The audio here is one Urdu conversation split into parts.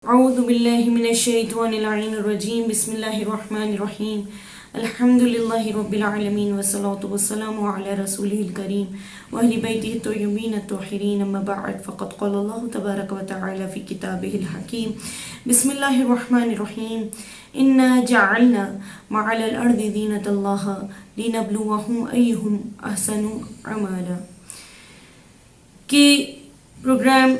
اعوذ باللہ من الشیطان اللعین الرجیم بسم اللہ الرحمن الرحیم الحمد للہ رب العالمین والصلاة والسلام علی رسولہ الکریم واہل بیتہ الطیبین الطاہرین اما بعد فقد قال اللہ تبارک وتعالی فی کتابہ الحکیم بسم اللہ الرحمن الرحیم انا جعلنا مع الارض زینۃ اللہ لنبلوہم ایہم احسن عملا کہ پروگرام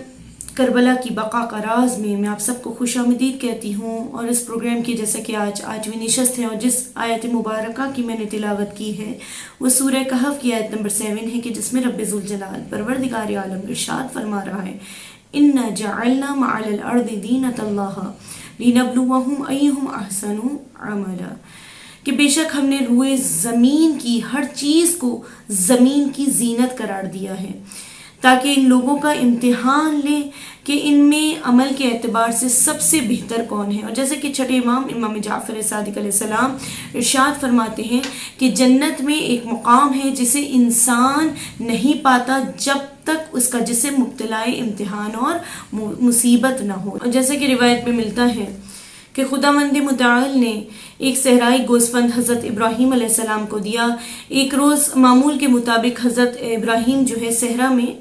کربلا کی بقا کا راز میں آپ سب کو خوش آمدید کہتی ہوں، اور اس پروگرام کی جیسا کہ آج 8ویں نشست ہے اور جس آیت مبارکہ کی میں نے تلاوت کی ہے وہ سورہ کہف کی آیت نمبر 7 ہے کہ جس میں رب ذوالجلال پروردگار عالم ارشاد فرما رہا ہے انا جعلنا مع الارض زینۃ اللہ لنبلوہم ایہم احسن عملا، کہ بے شک ہم نے روئے زمین کی ہر چیز کو زمین کی زینت قرار دیا ہے تاکہ ان لوگوں کا امتحان لیں کہ ان میں عمل کے اعتبار سے سب سے بہتر کون ہے۔ اور جیسے کہ چھٹے امام جعفر صادق علیہ السلام ارشاد فرماتے ہیں کہ جنت میں ایک مقام ہے جسے انسان نہیں پاتا جب تک اس کا جسم مبتلا امتحان اور مصیبت نہ ہو۔ اور جیسے کہ روایت میں ملتا ہے کہ خداوند متعال نے ایک صحرائی گوسفند حضرت ابراہیم علیہ السلام کو دیا۔ ایک روز معمول کے مطابق حضرت ابراہیم جو ہے صحرا میں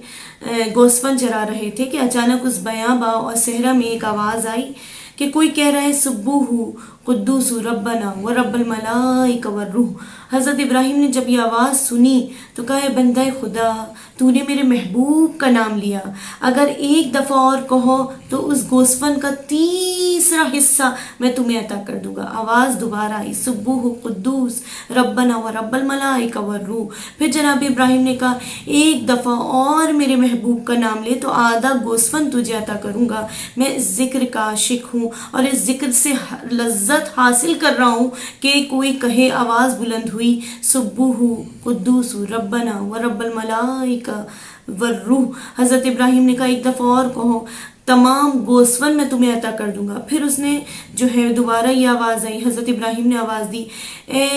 گوسفند چرا رہے تھے کہ اچانک اس بیاباں اور صحرا میں ایک آواز آئی کہ کوئی کہہ رہا ہے سبوہ قدوس ربنا و رب الملائکہ والروح۔ حضرت ابراہیم نے جب یہ آواز سنی تو کہا ہے بندہ خدا، تو نے میرے محبوب کا نام لیا، اگر ایک دفعہ اور کہو تو اس گوسفند کا تیسرا حصہ میں تمہیں عطا کر دوں گا۔ آواز دوبارہ آئی سبوہ قدوس ربنا و رب الملائکہ والروح۔ پھر جناب ابراہیم نے کہا ایک دفعہ اور میرے محبوب کا نام لے تو آدھا گوسفند تجھے عطا کروں گا۔ میں اس ذکر کا عاشق ہوں اور اس ذکر سے لذت حاصل کر رہا ہوں کہ کوئی کہے، آواز بلند ہوئی سبوہ قدوس ربنا و رب الملائکہ والروح۔ حضرت ابراہیم نے کہا ایک دفعہ اور کہو، تمام گوسفند میں تمہیں عطا کر دوں گا۔ پھر اس نے جو ہے دوبارہ یہ آواز آئی، حضرت ابراہیم نے آواز دی اے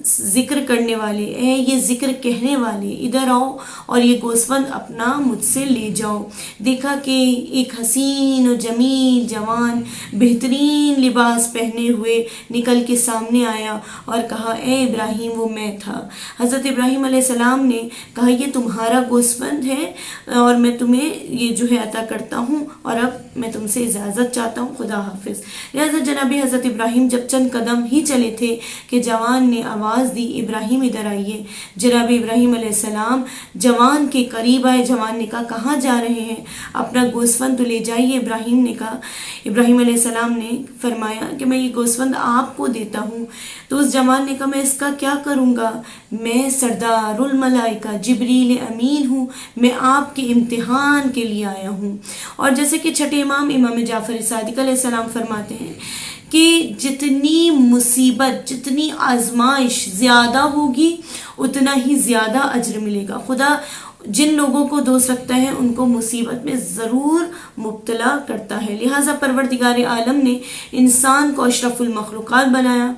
ذکر کرنے والے، اے یہ ذکر کہنے والے، ادھر آؤ اور یہ گوسفند اپنا مجھ سے لے جاؤ۔ دیکھا کہ ایک حسین و جمیل جوان بہترین لباس پہنے ہوئے نکل کے سامنے آیا اور کہا اے ابراہیم وہ میں تھا۔ حضرت ابراہیم علیہ السلام نے کہا یہ تمہارا گوسفند ہے اور میں تمہیں یہ جو ہے عطا کرتا ہوں، اور اب میں تم سے اجازت چاہتا ہوں، خدا حافظ۔ لہذا جناب حضرت ابراہیم جب چند قدم ہی چلے تھے کہ جوان نے آواز دی ابراہیم ادھر آئیے۔ جناب ابراہیم علیہ السلام جوان کے قریب آئے۔ جوان نے کہا کہاں جا رہے ہیں؟ اپنا گوسفند تو لے جائیے۔ ابراہیم نے کہا، ابراہیم علیہ السلام نے فرمایا کہ میں یہ گوسفند آپ کو دیتا ہوں۔ تو اس جوان نے کہا میں اس کا کیا کروں گا؟ میں سردار الملائکہ جبریل امین ہوں، میں آپ کے امتحان کے لیے آیا ہوں۔ اور جیسے کہ چھٹے امام جعفر صادق علیہ السلام فرماتے ہیں کہ جتنی مصیبت، جتنی آزمائش زیادہ ہوگی اتنا ہی زیادہ اجر ملے گا۔ خدا جن لوگوں کو دوست رکھتا ہے ان کو مصیبت میں ضرور مبتلا کرتا ہے۔ لہٰذا پروردگار عالم نے انسان کو اشرف المخلوقات بنایا۔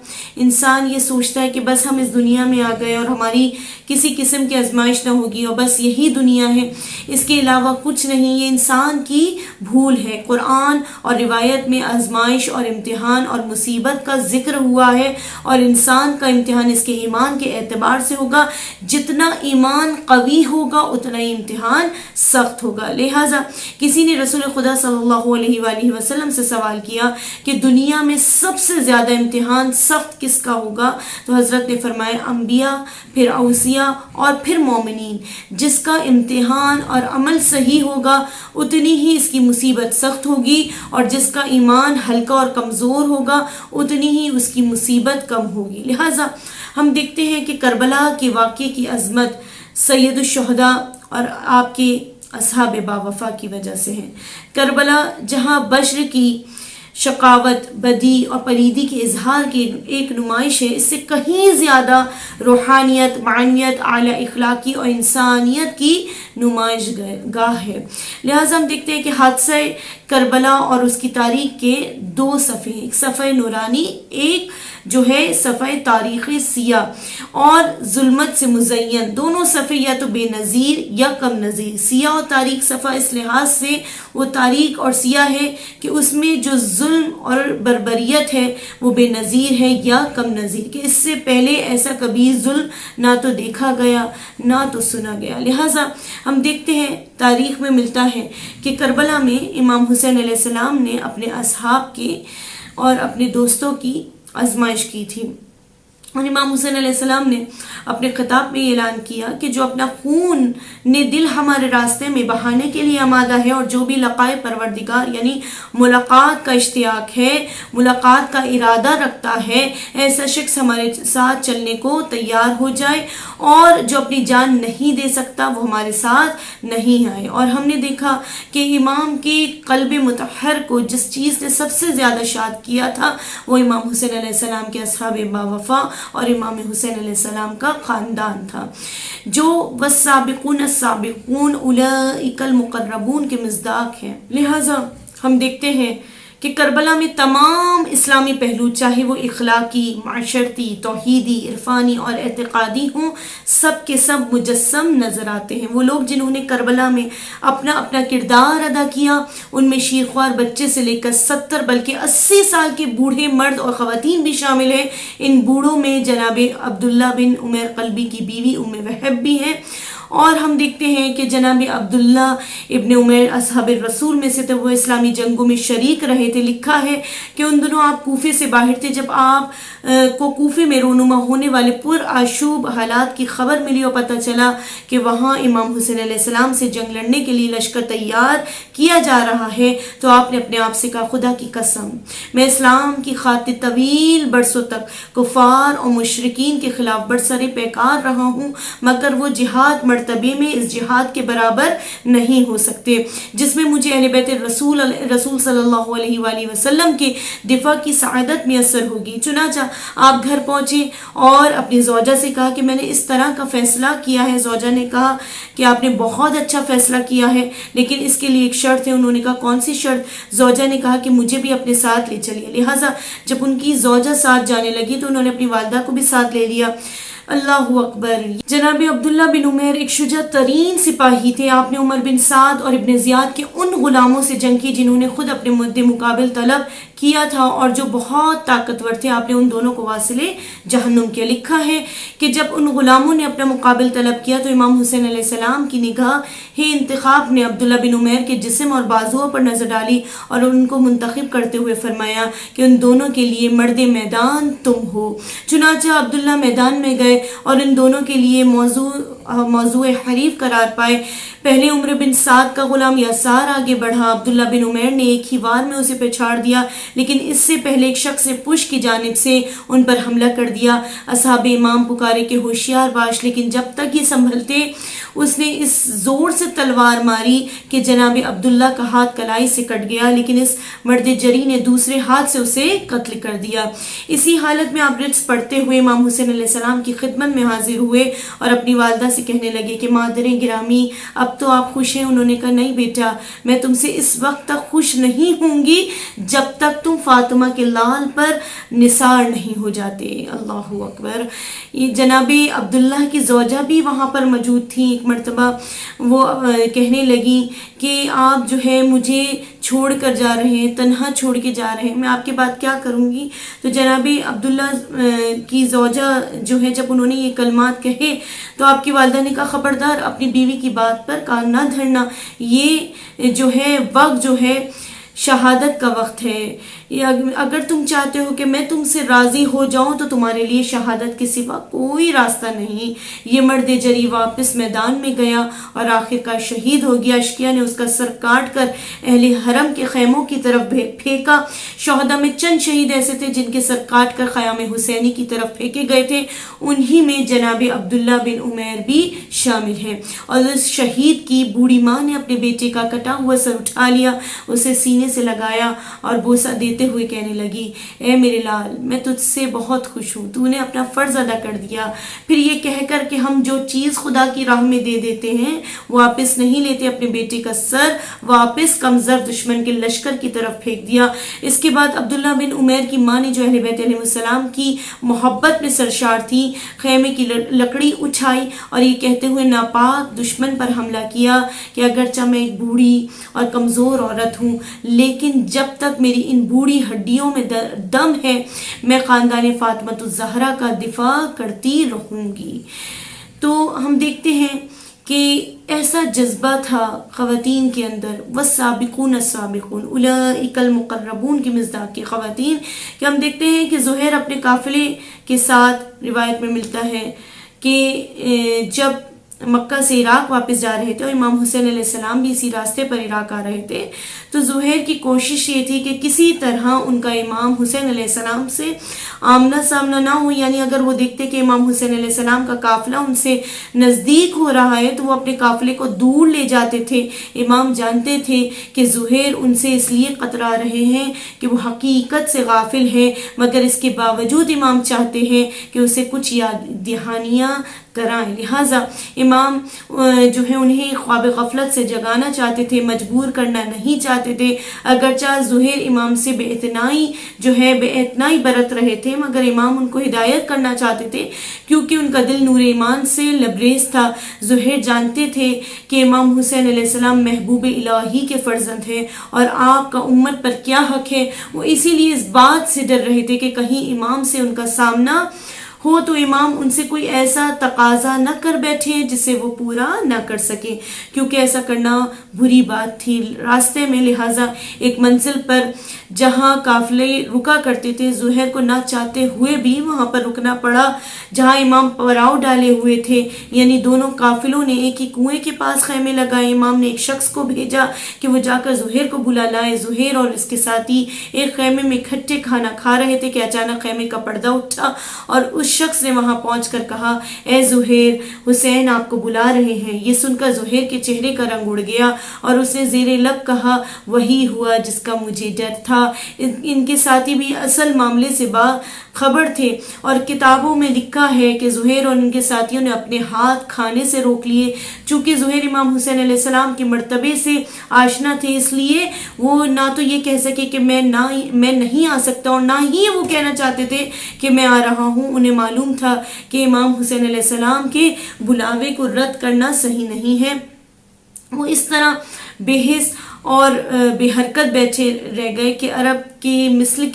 انسان یہ سوچتا ہے کہ بس ہم اس دنیا میں آ گئے اور ہماری کسی قسم کی آزمائش نہ ہوگی اور بس یہی دنیا ہے، اس کے علاوہ کچھ نہیں۔ یہ انسان کی بھول ہے۔ قرآن اور روایت میں آزمائش اور امتحان اور مصیبت کا ذکر ہوا ہے، اور انسان کا امتحان اس کے ایمان کے اعتبار سے ہوگا۔ جتنا ایمان قوی ہوگا اتنا ہی امتحان سخت ہوگا۔ لہٰذا کسی نے رسول خدا صلی اللہ علیہ وآلہ وسلم سے سوال کیا کہ دنیا میں سب سے زیادہ امتحان سخت کس کا ہوگا؟ تو حضرت نے فرمایا انبیاء، پھر اوصیاء اور پھر مومنین۔ جس کا امتحان اور عمل صحیح ہوگا اتنی ہی اس کی مصیبت سخت ہوگی، اور جس کا ایمان ہلکا اور کمزور ہوگا اتنی ہی اس کی مصیبت کم ہوگی۔ لہٰذا ہم دیکھتے ہیں کہ کربلا کے واقعے کی عظمت سید الشہداء اور آپ کے اصحاب باوفا کی وجہ سے ہے۔ کربلا جہاں بشر کی شقاوت، بدی اور پلیدی کے اظہار کی ایک نمائش ہے، اس سے کہیں زیادہ روحانیت، معنویت، اعلیٰ اخلاقی اور انسانیت کی نمائش گاہ ہے۔ لہٰذا ہم دیکھتے ہیں کہ حادثہ کربلا اور اس کی تاریخ کے دو صفحے، ایک صفحہ نورانی، ایک جو ہے صفحہ تاریخ سیاہ اور ظلمت سے مزین۔ دونوں صفحے یا تو بے نظیر یا کم نظیر۔ سیاہ و تاریخ صفحہ اس لحاظ سے وہ تاریخ اور سیاہ ہے کہ اس میں جو ظلم اور بربریت ہے وہ بے نظیر ہے یا کم نظیر، کہ اس سے پہلے ایسا کبھی ظلم نہ تو دیکھا گیا نہ تو سنا گیا۔ لہٰذا ہم دیکھتے ہیں تاریخ میں ملتا ہے کہ کربلا میں امام حسین علیہ السلام نے اپنے اصحاب کے اور اپنے دوستوں کی آزمائش کی تھی، اور امام حسین علیہ السلام نے اپنے خطاب میں اعلان کیا کہ جو اپنا خون نے دل ہمارے راستے میں بہانے کے لیے آمادہ ہے اور جو بھی لقائے پروردگار یعنی ملاقات کا اشتیاق ہے، ملاقات کا ارادہ رکھتا ہے، ایسا شخص ہمارے ساتھ چلنے کو تیار ہو جائے، اور جو اپنی جان نہیں دے سکتا وہ ہمارے ساتھ نہیں آئے۔ اور ہم نے دیکھا کہ امام کے قلب مطہر کو جس چیز نے سب سے زیادہ شاد کیا تھا وہ امام حسین علیہ السلام کے اصحاب باوفا اور امام حسین علیہ السلام کا خاندان تھا، جو والسابقون السابقون اولئک المقربون کے مصداق ہیں۔ لہٰذا ہم دیکھتے ہیں کہ کربلا میں تمام اسلامی پہلو، چاہے وہ اخلاقی، معاشرتی، توحیدی، عرفانی اور اعتقادی ہوں، سب کے سب مجسم نظر آتے ہیں۔ وہ لوگ جنہوں نے کربلا میں اپنا اپنا کردار ادا کیا، ان میں شیرخوار بچے سے لے کر 70 بلکہ 80 سال کے بوڑھے مرد اور خواتین بھی شامل ہیں۔ ان بوڑھوں میں جناب عبداللہ بن عمیر قلبی کی بیوی ام وہب بھی ہیں، اور ہم دیکھتے ہیں کہ جناب عبداللہ ابن عمیر اصحاب الرسول میں سے تھے، وہ اسلامی جنگوں میں شریک رہے تھے۔ لکھا ہے کہ ان دنوں آپ کوفے سے باہر تھے، جب آپ کو کوفے میں رونما ہونے والے پر آشوب حالات کی خبر ملی اور پتہ چلا کہ وہاں امام حسین علیہ السلام سے جنگ لڑنے کے لیے لشکر تیار کیا جا رہا ہے، تو آپ نے اپنے آپ سے کہا، خدا کی قسم میں اسلام کی خاطر طویل برسوں تک کفار اور مشرکین کے خلاف برسر پیکار رہا ہوں، مگر وہ جہاد مرتبے میں اس جہاد کے برابر نہیں ہو سکتے جس میں مجھے اہل بیت رسول صلی اللہ علیہ وآلہ وسلم کے دفاع کی سعادت میسر ہوگی۔ چنانچہ آپ گھر پہنچے اور اپنی زوجہ سے کہا کہ میں نے اس طرح کا فیصلہ کیا ہے۔ زوجہ نے کہا کہ آپ نے بہت اچھا فیصلہ کیا ہے، لیکن اس کے لیے ایک شرط ہے۔ انہوں نے کہا کون سی شرط؟ زوجہ نے کہا کہ مجھے بھی اپنے ساتھ لے چلیے۔ لہٰذا جب ان کی زوجہ ساتھ جانے لگی تو انہوں نے اپنی والدہ کو بھی ساتھ لے لیا۔ اللہ اکبر۔ جناب عبداللہ بن عمیر ایک شجاع ترین سپاہی تھے۔ آپ نے عمر بن سعد اور ابن زیاد کے ان غلاموں سے جنگ کی جنہوں نے خود اپنے مد مقابل طلب کیا تھا اور جو بہت طاقتور تھے۔ آپ نے ان دونوں کو واصل جہنم کیا۔ لکھا ہے کہ جب ان غلاموں نے اپنا مقابل طلب کیا تو امام حسین علیہ السلام کی نگاہ انتخاب نے عبداللہ بن عمیر کے جسم اور بازوؤں پر نظر ڈالی اور ان کو منتخب کرتے ہوئے فرمایا کہ ان دونوں کے لیے مرد میدان تم ہو۔ چنانچہ عبداللہ میدان میں گئے اور ان دونوں کے لیے موضوع حریف قرار پائے۔ پہلے عمر بن سعد کا غلام یسار آگے بڑھا۔ عبداللہ بن عمیر نے ایک ہی وار میں اسے پچھاڑ دیا، لیکن اس سے پہلے ایک شخص نے پشت کی جانب سے ان پر حملہ کر دیا۔ اصحاب امام پکارے کہ ہوشیار باش، لیکن جب تک یہ سنبھلتے اس نے اس زور سے تلوار ماری کہ جناب عبداللہ کا ہاتھ کلائی سے کٹ گیا، لیکن اس مرد جری نے دوسرے ہاتھ سے اسے قتل کر دیا۔ اسی حالت میں آپ رقص پڑھتے ہوئے امام حسین علیہ السلام کی خدمت میں حاضر ہوئے اور اپنی والدہ سے کہنے لگے کہ مادر گرامی اب تو آپ خوش ہیں؟ انہوں نے کہا نہیں بیٹا، میں تم سے اس وقت تک خوش نہیں ہوں گی جب تک تم فاطمہ کے لال پر نثار نہیں ہو جاتے۔ اللہ اکبر۔ جناب عبداللہ کی زوجہ بھی وہاں پر موجود تھیں۔ ایک مرتبہ وہ کہنے لگی کہ آپ جو ہے مجھے چھوڑ کر جا رہے ہیں، تنہا چھوڑ کے جا رہے ہیں، میں آپ کے بعد کیا کروں گی؟ تو جناب عبداللہ کی زوجہ جو ہے جب انہوں نے یہ کلمات کہے تو آپ کی والدہ نے کہا خبردار اپنی بیوی کی بات پر کان نہ دھرنا، یہ جو ہے وقت جو ہے شہادت کا وقت ہے۔ اگر تم چاہتے ہو کہ میں تم سے راضی ہو جاؤں تو تمہارے لیے شہادت کے سوا کوئی راستہ نہیں۔ یہ مرد جری واپس میدان میں گیا اور آخر کار شہید ہو گیا۔ اشقیہ نے اس کا سر کاٹ کر اہل حرم کے خیموں کی طرف پھینکا۔ شہداء میں چند شہید ایسے تھے جن کے سر کاٹ کر خیام حسینی کی طرف پھینکے گئے تھے، انہی میں جناب عبداللہ بن عمیر بھی شامل ہیں۔ اور اس شہید کی بوڑھی ماں نے اپنے بیٹے کا کٹا ہوا سر اٹھا لیا، اسے سینے سینے سے لگایا اور بوسہ دیتے ہوئے کہنے لگی اے میرے لال میں تجھ سے بہت خوش ہوں، تو نے اپنا فرض ادا کر دیا۔ پھر یہ کہہ کر کہ ہم جو چیز خدا کی راہ میں دے دیتے ہیں واپس نہیں لیتے، اپنے بیٹے کا سر واپس کمزور دشمن کے لشکر کی طرف پھینک دیا۔ اس کے بعد عبداللہ بن عمیر کی ماں نے جو اہل بیت علیہ السلام کی محبت میں سرشار تھی، خیمے کی لکڑی اٹھائی اور یہ کہتے ہوئے ناپاک دشمن پر حملہ کیا کہ اگرچہ میں ایک بوڑھی اور کمزور عورت ہوں، لیکن جب تک میری ان بوڑھی ہڈیوں میں دم ہے میں خاندان فاطمہ الزہرا کا دفاع کرتی رہوں گی۔ تو ہم دیکھتے ہیں کہ ایسا جذبہ تھا خواتین کے اندر، والسابقون السابقون اولئک المقربون کی مصداق کی خواتین، کہ ہم دیکھتے ہیں کہ زہیر اپنے قافلے کے ساتھ روایت میں ملتا ہے کہ جب مکہ سے عراق واپس جا رہے تھے اور امام حسین علیہ السلام بھی اسی راستے پر عراق آ رہے تھے، تو زہیر کی کوشش یہ تھی کہ کسی طرح ان کا امام حسین علیہ السلام سے آمنا سامنا نہ ہو، یعنی اگر وہ دیکھتے کہ امام حسین علیہ السلام کا قافلہ ان سے نزدیک ہو رہا ہے تو وہ اپنے قافلے کو دور لے جاتے تھے۔ امام جانتے تھے کہ زہیر ان سے اس لیے قطرا رہے ہیں کہ وہ حقیقت سے غافل ہے، مگر اس کے باوجود امام چاہتے ہیں کہ اسے کچھ یاد دہانیاں کرائیں، لہٰذا امام جو ہے انہیں خواب غفلت سے جگانا چاہتے تھے، مجبور کرنا نہیں چاہتے تھے۔ اگرچہ زہیر امام سے بے اعتنائی برت رہے تھے، مگر امام ان کو ہدایت کرنا چاہتے تھے کیونکہ ان کا دل نور ایمان سے لبریز تھا۔ زہیر جانتے تھے کہ امام حسین علیہ السلام محبوب الہی کے فرزند ہیں اور آپ کا امت پر کیا حق ہے، وہ اسی لیے اس بات سے ڈر رہے تھے کہ کہیں امام سے ان کا سامنا ہو تو امام ان سے کوئی ایسا تقاضا نہ کر بیٹھے جسے وہ پورا نہ کر سکے، کیونکہ ایسا کرنا بری بات تھی۔ راستے میں لہٰذا ایک منزل پر جہاں قافلے رکا کرتے تھے، زہیر کو نہ چاہتے ہوئے بھی وہاں پر رکنا پڑا جہاں امام پڑاؤ ڈالے ہوئے تھے، یعنی دونوں قافلوں نے ایک ہی کنویں کے پاس خیمے لگائے۔ امام نے ایک شخص کو بھیجا کہ وہ جا کر زہیر کو بلا لائے۔ زہیر اور اس کے ساتھی ایک خیمے میں اکٹھے کھانا کھا رہے تھے کہ اچانک خیمے کا پردہ اٹھا اور اس شخص نے وہاں پہنچ کر کہا اے زہیر، حسین آپ کو بلا رہے ہیں۔ یہ سن کر زہیر کے چہرے کا رنگ اڑ گیا اور اس نے زیر لب کہا وہی ہوا جس کا مجھے ڈر تھا۔ ان کے ساتھی بھی اصل معاملے سے باخبر تھے اور کتابوں میں لکھا ہے کہ زہیر اور ان کے ساتھیوں نے اپنے ہاتھ کھانے سے روک لیے۔ چونکہ زہیر امام حسین علیہ السلام کے مرتبے سے آشنا تھے، اس لیے وہ نہ تو یہ کہہ سکے کہ میں نہیں آ سکتا اور نہ ہی وہ کہنا چاہتے تھے کہ میں آ رہا ہوں۔ انہیں معلوم تھا کہ امام حسین علیہ السلام کے بلاوے کو رد کرنا صحیح نہیں ہے۔ وہ اس طرح بے حس اور بے حرکت بیٹھے رہ گئے کہ عرب مثل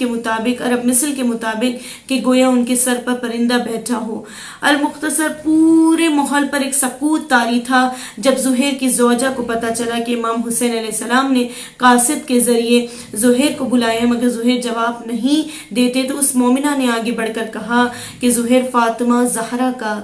کے مطابق کہ گویا ان کے سر پر پرندہ بیٹھا ہو۔ المختصر پورے ماحول پر ایک سکوت طاری تھا۔ جب زہیر کی زوجہ کو پتہ چلا کہ امام حسین علیہ السلام نے قاصد کے ذریعے زہیر کو بلایا مگر زہیر جواب نہیں دیتے تو اس مومنہ نے آگے بڑھ کر کہا کہ زہیر فاطمہ زہرا کا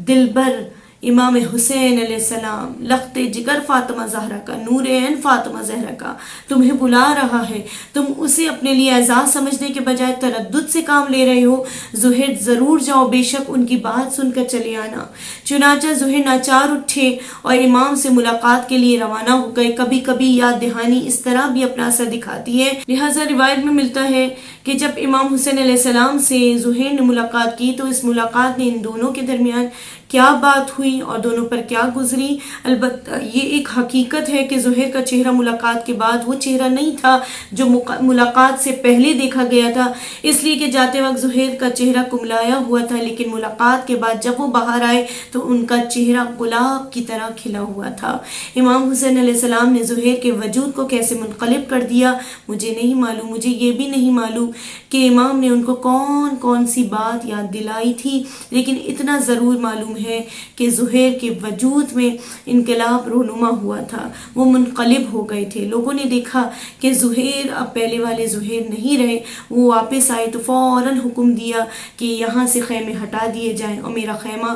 دلبر امام حسین علیہ السلام، لخت جگر فاطمہ زہرا کا، نور عین فاطمہ زہرا کا تمہیں بلا رہا ہے۔ تم اسے اپنے لیے اعزاز سمجھنے کے بجائے تردد سے کام لے رہے ہو۔ زہیر ضرور جاؤ، بے شک ان کی بات سن کر چلے آنا۔ چنانچہ زہیر ناچار اٹھے اور امام سے ملاقات کے لیے روانہ ہو گئے۔ کبھی کبھی یاد دہانی اس طرح بھی اپنا اثر دکھاتی ہے، لہٰذا روایت میں ملتا ہے کہ جب امام حسین علیہ السلام سے زہیر نے ملاقات کی تو اس ملاقات نے ان دونوں کے درمیان کیا بات ہوئی اور دونوں پر کیا گزری۔ البتہ یہ ایک حقیقت ہے کہ زہیر کا چہرہ ملاقات کے بعد وہ چہرہ نہیں تھا جو ملاقات سے پہلے دیکھا گیا تھا، اس لیے کہ جاتے وقت زہیر کا چہرہ کملایا ہوا تھا، لیکن ملاقات کے بعد جب وہ باہر آئے تو ان کا چہرہ گلاب کی طرح کھلا ہوا تھا۔ امام حسین علیہ السلام نے زہیر کے وجود کو کیسے منقلب کر دیا مجھے نہیں معلوم۔ مجھے یہ بھی نہیں معلوم کہ امام نے ان کو کون سی بات یاد دلائی تھی، لیکن اتنا ضرور معلوم ہے کہ زہیر کے وجود میں انقلاب رونما ہوا تھا، وہ منقلب ہو گئے تھے۔ لوگوں نے دیکھا کہ زہیر اب پہلے والے زہیر نہیں رہے، وہ واپس آئے تو فوراً حکم دیا کہ یہاں سے خیمے ہٹا دیے جائیں اور میرا خیمہ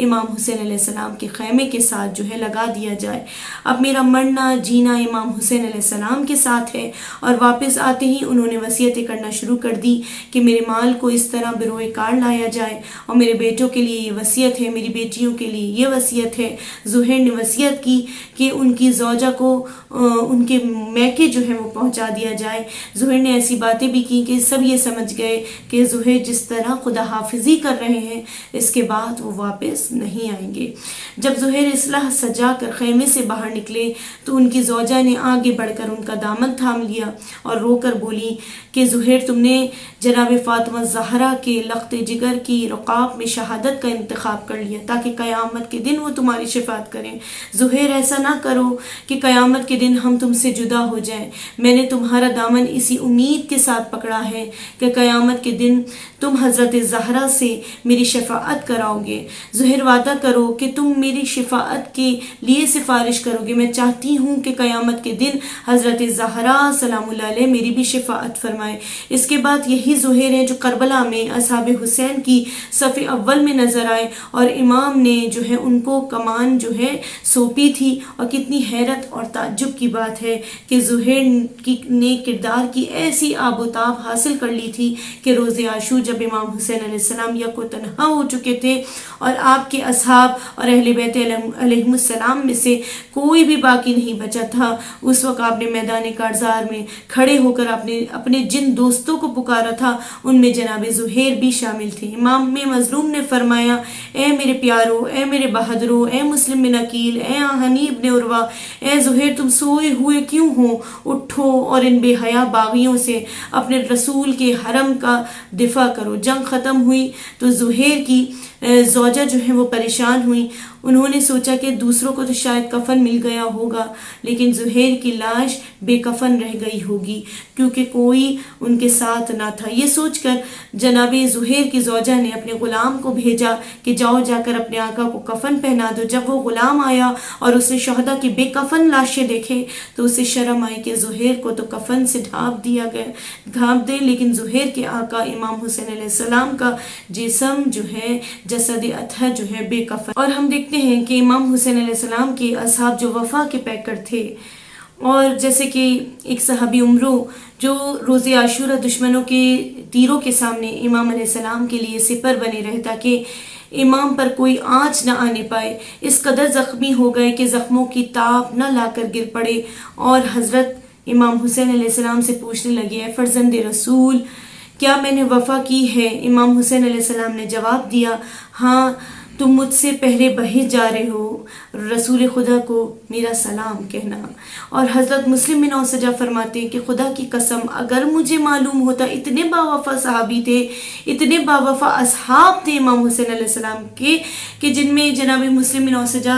امام حسین علیہ السلام کے خیمے کے ساتھ جو ہے لگا دیا جائے۔ اب میرا مرنا جینا امام حسین علیہ السلام کے ساتھ ہے۔ اور واپس آتے ہی انہوں نے وصیتیں کرنا شروع کر دی کہ میرے مال کو اس طرح بروئے کار لایا جائے اور میرے بیٹوں کے لیے یہ وصیت ہے، میری بیٹیوں کے لیے یہ وصیت ہے۔ زہیر نے وصیت کی کہ ان کی زوجہ کو ان کے میکے جو ہے وہ پہنچا دیا جائے۔ زہیر نے ایسی باتیں بھی کی کہ سب یہ سمجھ گئے کہ زہیر جس طرح خدا حافظی کر رہے ہیں اس کے بعد وہ واپس نہیں آئیں گے۔ جب زہیر اصلاح سجا کر خیمے سے باہر نکلے تو ان کی زوجہ نے آگے بڑھ کر ان کا دامن تھام لیا اور رو کر بولی کہ زہیر تم نے جناب فاطمہ زہرا کے لخت جگر کی رقاب میں شہادت کا انتخاب کر لیا تاکہ قیامت کے دن وہ تمہاری شفاعت کریں۔ زہیر ایسا نہ کرو کہ قیامت کے دن ہم تم سے جدا ہو جائیں۔ میں نے تمہارا دامن اسی امید کے ساتھ پکڑا ہے کہ قیامت کے دن تم حضرت زہرا سے میری شفاعت کراؤ گے۔ زہیر وعدہ کرو کہ تم میری شفاعت کے لیے سفارش کرو گے۔ میں چاہتی ہوں کہ قیامت کے دن حضرت زہرا سلام اللہ علیہ میری بھی شفاعت فرمائے۔ اس کے بعد یہی زہیر ہیں جو کربلا میں اصحاب حسین کی صف اول میں نظر آئے اور امام نے جو ہے ان کو کمان جو ہے سونپی تھی، اور کتنی حیرت اور تعجب کی بات ہے کہ زہیر نے کردار کی ایسی آب و تاب حاصل کر لی تھی کہ روز عاشور جب امام حسین علیہ السلام یک و تنہا ہو چکے تھے اور آپ کے اصحاب اور اہل بیت علیہم السلام میں سے کوئی بھی باقی نہیں بچا تھا، اس وقت آپ نے میدان کارزار میں کھڑے ہو کر اپنے جن دوستوں کو پکارا تھا ان میں جناب زہیر بھی شامل تھے۔ امام مظلوم نے فرمایا، اے میرے پیارو، اے میرے بہادرو، اے مسلم بن عقیل، اے حنی ابن عروہ، اے زہیر تم سوئے ہوئے کیوں ہو؟ اٹھو اور ان بے حیا باغیوں سے اپنے رسول کے حرم کا دفاع کرو۔ جنگ ختم ہوئی تو زہیر کی زوجہ جو ہے وہ پریشان ہوئی۔ انہوں نے سوچا کہ دوسروں کو تو شاید کفن مل گیا ہوگا لیکن زہیر کی لاش بے کفن رہ گئی ہوگی کیونکہ کوئی ان کے ساتھ نہ تھا۔ یہ سوچ کر جناب زہیر کی زوجہ نے اپنے غلام کو بھیجا کہ جاؤ جا کر اپنے آقا کو کفن پہنا دو۔ جب وہ غلام آیا اور اس نے شہداء کی بے کفن لاشیں دیکھے تو اسے شرم آئی کہ زہیر کو تو کفن سے ڈھانپ دے، لیکن زہیر کے آقا امام حسین علیہ السلام کا جسم جو ہے جسد اطہر جو ہے بے کفن۔ اور ہم دیکھتے ہیں کہ امام حسین علیہ السلام کے اصحاب جو وفا کے پیکر تھے، اور جیسے کہ ایک صحابی عمرو جو روز عاشورہ دشمنوں کے تیروں کے سامنے امام علیہ السلام کے لیے سپر بنے رہے تاکہ امام پر کوئی آنچ نہ آنے پائے، اس قدر زخمی ہو گئے کہ زخموں کی تاب نہ لا کر گر پڑے اور حضرت امام حسین علیہ السلام سے پوچھنے لگے، اے فرزند رسول کیا میں نے وفا کی ہے؟ امام حسین علیہ السلام نے جواب دیا، ہاں تم مجھ سے پہلے بہج جا رہے ہو، رسول خدا کو میرا سلام کہنا۔ اور حضرت مسلم بن اوسجہ فرماتے ہیں کہ خدا کی قسم اگر مجھے معلوم ہوتا، اتنے باوفا صحابی تھے، اتنے باوفا اصحاب تھے امام حسین علیہ السلام کے کہ جن میں جناب مسلم بن اوسجہ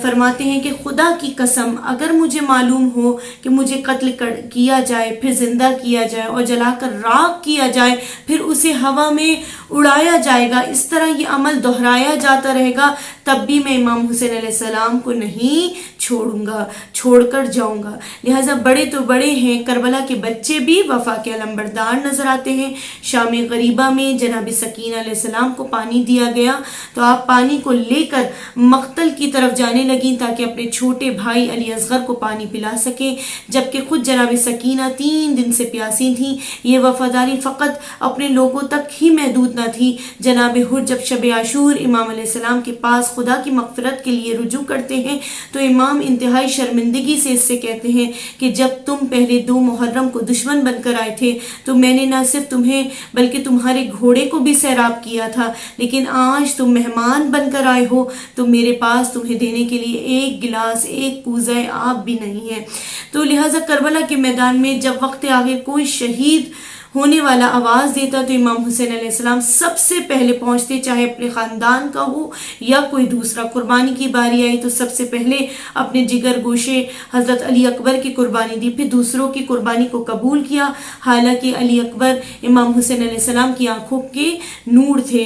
فرماتے ہیں کہ خدا کی قسم اگر مجھے معلوم ہو کہ مجھے قتل کیا جائے، پھر زندہ کیا جائے اور جلا کر راکھ کیا جائے، پھر اسے ہوا میں اڑایا جائے گا، اس طرح یہ عمل دہرایا جاتا رہے گا، تب بھی میں امام حسین علیہ السلام کو نہیں چھوڑوں گا، چھوڑ کر جاؤں گا۔ لہٰذا بڑے تو بڑے ہیں، کربلا کے بچے بھی وفا کے علمبردار نظر آتے ہیں۔ شام غریبہ میں جناب سکینہ علیہ السلام کو پانی دیا گیا تو آپ پانی کو لے کر مقتل کی طرف جانے لگیں تاکہ اپنے چھوٹے بھائی علی اصغر کو پانی پلا سکیں، جبکہ خود جناب سکینہ 3 دن سے پیاسی تھیں۔ یہ وفاداری فقط اپنے لوگوں تک ہی محدود نہ تھی۔ جناب حر جب شب عاشور امام علیہ السلام کے پاس خدا کی مغفرت کے لیے رجوع کرتے ہیں تو امام انتہائی شرمندگی سے اس سے کہتے ہیں کہ جب تم پہلے 2 محرم کو دشمن بن کر آئے تھے تو میں نے نہ صرف تمہیں بلکہ تمہارے گھوڑے کو بھی سیراب کیا تھا، لیکن آج تم مہمان بن کر آئے ہو تو میرے پاس تمہیں دینے کے لیے 1 گلاس 1 کوزہ آب بھی نہیں ہے۔ تو لہٰذا کربلا کے میدان میں جب وقت آخر کوئی شہید ہونے والا آواز دیتا تو امام حسین علیہ السلام سب سے پہلے پہنچتے، چاہے اپنے خاندان کا ہو یا کوئی دوسرا۔ قربانی کی باری آئی تو سب سے پہلے اپنے جگر گوشے حضرت علی اکبر کی قربانی دی، پھر دوسروں کی قربانی کو قبول کیا، حالانکہ علی اکبر امام حسین علیہ السلام کی آنکھوں کے نور تھے۔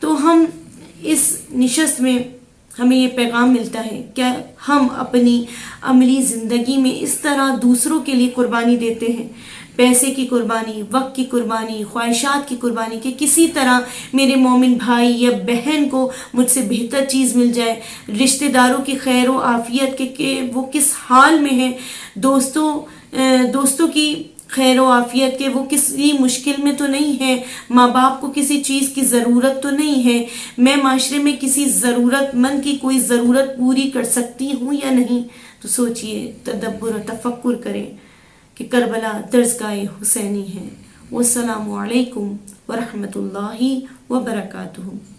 تو ہم اس نشست میں ہمیں یہ پیغام ملتا ہے کہ ہم اپنی عملی زندگی میں اس طرح دوسروں کے لیے قربانی دیتے ہیں، پیسے کی قربانی، وقت کی قربانی، خواہشات کی قربانی، کہ کسی طرح میرے مومن بھائی یا بہن کو مجھ سے بہتر چیز مل جائے، رشتہ داروں کی خیر و عافیت کہ وہ کس حال میں ہیں، دوستوں کی خیر و عافیت کے، وہ کسی مشکل میں تو نہیں ہے، ماں باپ کو کسی چیز کی ضرورت تو نہیں ہے، میں معاشرے میں کسی ضرورت مند کی کوئی ضرورت پوری کر سکتی ہوں یا نہیں؟ تو سوچئے، تدبر و تفکر کریں کہ کربلا درسگاہ حسینی ہے۔ والسلام علیکم ورحمۃ اللہ وبرکاتہ۔